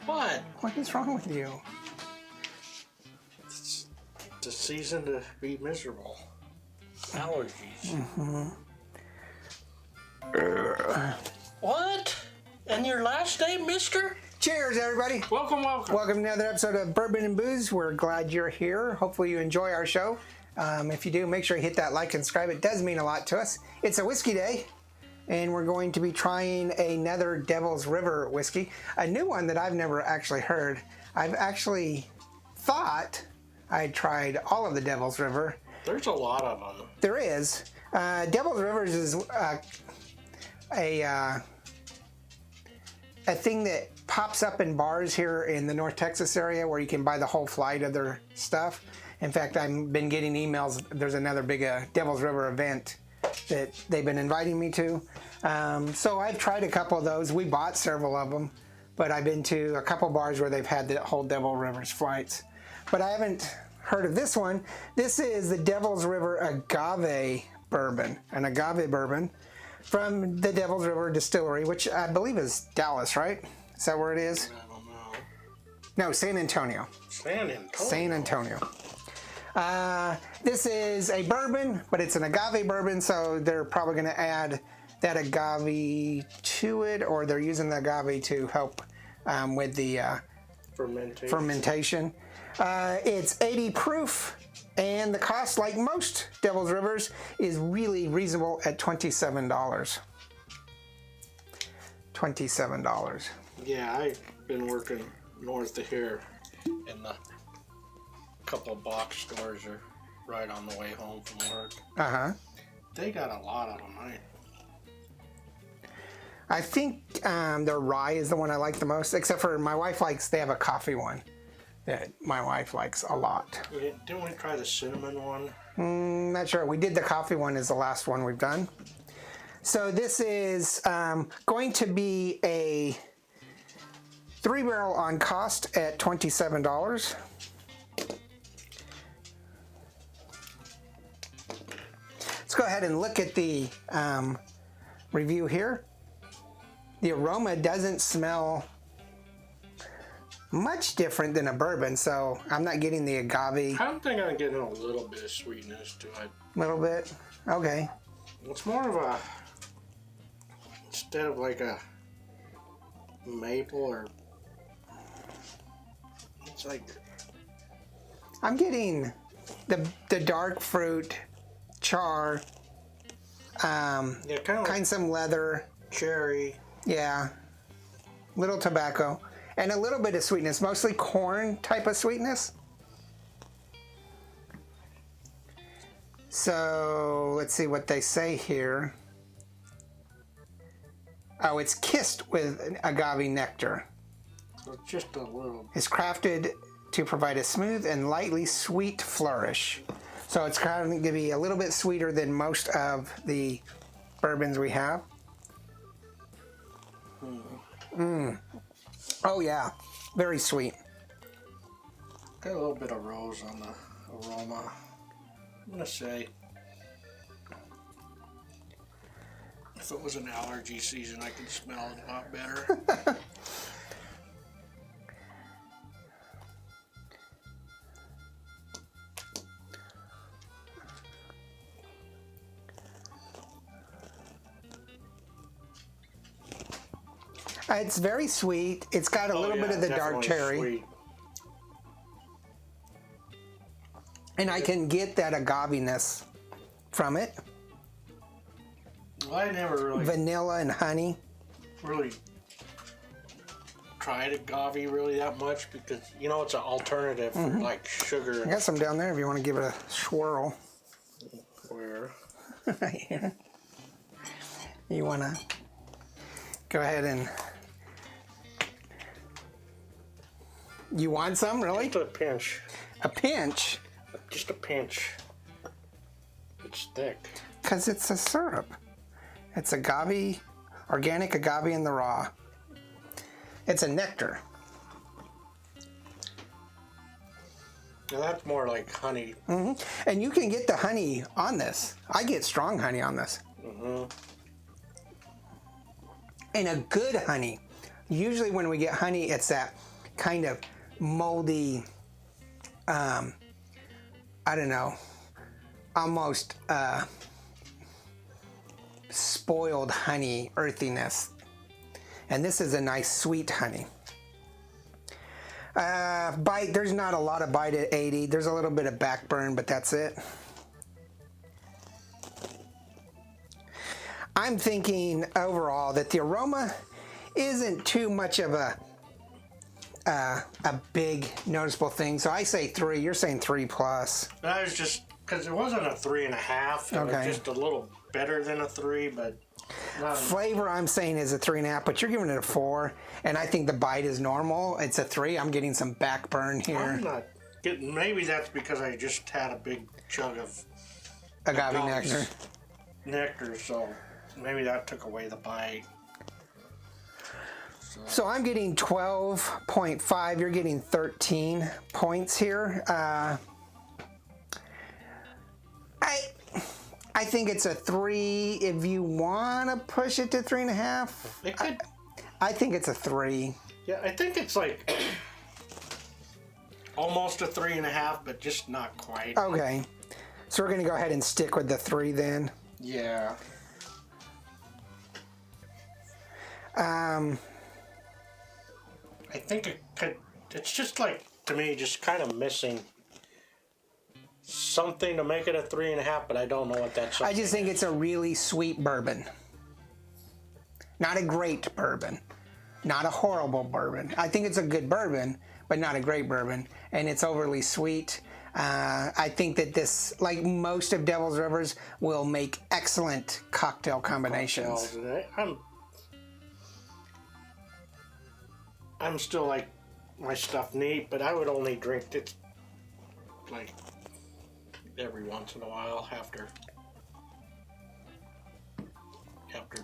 What? What is wrong with you? It's the season to be miserable. Allergies. What? And your last name, mister? Cheers, everybody. Welcome. Welcome to another episode of Bourbon and Booze. We're glad you're here. Hopefully you enjoy our show. If you do, make sure you hit that like and subscribe. It does mean a lot to us. It's a whiskey day, and we're going to be trying another Devil's River whiskey, a new one that I've never actually heard. I've actually thought I tried all of the Devil's River. There's a lot of them. There is. Devil's Rivers is a thing that pops up in bars here in the North Texas area where you can buy the whole flight of their stuff. In fact, I've been getting emails. There's another big Devil's River event that they've been inviting me to. So I've tried a couple of those. We bought several of them, but I've been to a couple bars where they've had the whole Devil's River's flights. But I haven't heard of this one. This is the Devil's River Agave Bourbon, an Agave Bourbon from the Devil's River Distillery, which I believe is Dallas, right? Is that where it is? I don't know. No, San Antonio. San Antonio. This is a bourbon, but it's an agave bourbon, so they're probably going to add that agave to it, or they're using the agave to help with the fermentation. It's 80 proof, and the cost, like most Devil's Rivers, is really reasonable at $27. $27. Yeah, I've been working north of here in the couple of box stores are right on the way home from work. They got a lot of them. I think their rye is the one I like the most, except for my wife they have a coffee one that my wife likes a lot. Yeah, didn't we try the cinnamon one? Not sure. We did the coffee one is the last one we've done. So this is going to be a 3-barrel on cost at $27. Let's go ahead and look at the review here. The aroma doesn't smell much different than a bourbon, so I'm not getting the agave. I think I'm getting a little bit of sweetness to it. A little bit? Okay. It's more of a, instead of like a maple or, it's like, I'm getting the dark fruit, char, yeah, kind of some leather, cherry. yeah, little tobacco, and a little bit of sweetness, mostly corn type of sweetness. So let's see what they say here. Oh, it's kissed with agave nectar. So just a little. It's crafted to provide a smooth and lightly sweet flourish. So it's kind of going to be a little bit sweeter than most of the bourbons we have. Oh yeah, very sweet. Got a little bit of rose on the aroma. I'm gonna say, if it was an allergy season, I could smell it a lot better. It's very sweet. It's got a little bit of the dark cherry. Sweet. And I can get that agave-ness from it. Well, I never really Vanilla and honey. Tried agave really that much because, you know, it's an alternative for like sugar. I got some down there if you want to give it a swirl. Where? Right here. You want to go ahead and... You want some, really? Just a pinch. A pinch? Just a pinch. It's thick. Because it's a syrup. It's agave, organic agave in the raw. It's a nectar. Now that's more like honey. And you can get the honey on this. I get strong honey on this. And a good honey. Usually when we get honey, it's that kind of moldy, I don't know, almost spoiled honey earthiness. And this is a nice sweet honey. Bite, there's not a lot of bite at 80. There's a little bit of backburn, but that's it. I'm thinking overall that the aroma isn't too much of a big noticeable thing. So I say 3. You're saying 3+. That was just because it wasn't a 3.5. It was just a little better than a 3, but flavor I'm saying is a 3.5, but you're giving it a 4, and I think the bite is normal. It's a 3. I'm getting some backburn here. I'm not getting. Maybe that's because I just had a big chug of agave nectar, so maybe that took away the bite. So I'm getting 12.5. You're getting 13 points here. I think it's a 3 if you want to push it to 3.5. It could. I think it's a 3. Yeah, I think it's like almost a 3.5, but just not quite. Okay. So we're going to go ahead and stick with the 3 then. Yeah. I think it could. It's just like, to me, just kind of missing something to make it a 3.5, but I don't know what that's. I just think it's a really sweet bourbon. Not a great bourbon. Not a horrible bourbon. I think it's a good bourbon, but not a great bourbon. And it's overly sweet. I think that this, like most of Devil's Rivers, will make excellent cocktail combinations. I'm still like my stuff neat, but I would only drink it like every once in a while after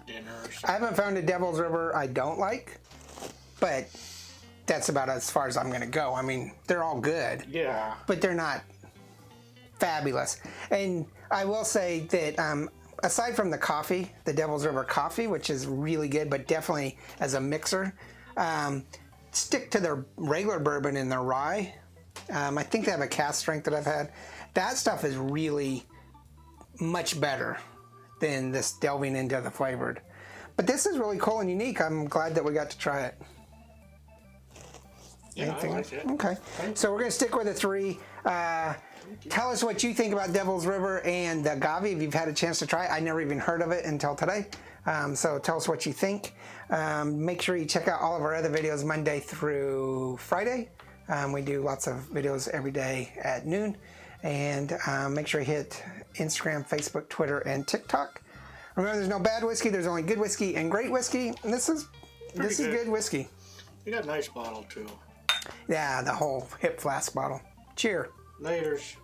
dinner or something. I haven't found a Devil's River I don't like, but that's about as far as I'm going to go. I mean, they're all good. Yeah. But they're not fabulous. And I will say that aside from the coffee, the Devil's River coffee, which is really good, but definitely as a mixer, stick to their regular bourbon and their rye. I think they have a cask strength that I've had. That stuff is really much better than this delving into the flavored. But this is really cool and unique. I'm glad that we got to try it. Yeah, I like it. Okay. So we're going to stick with a 3. Tell us what you think about Devil's River and the agave if you've had a chance to try it. I never even heard of it until today. So tell us what you think. Make sure you check out all of our other videos Monday through Friday. We do lots of videos every day at noon. And make sure you hit Instagram, Facebook, Twitter, and TikTok. Remember, there's no bad whiskey. There's only good whiskey and great whiskey. And this is good whiskey. You got a nice bottle, too. Yeah, the whole hip flask bottle. Cheer. Laters.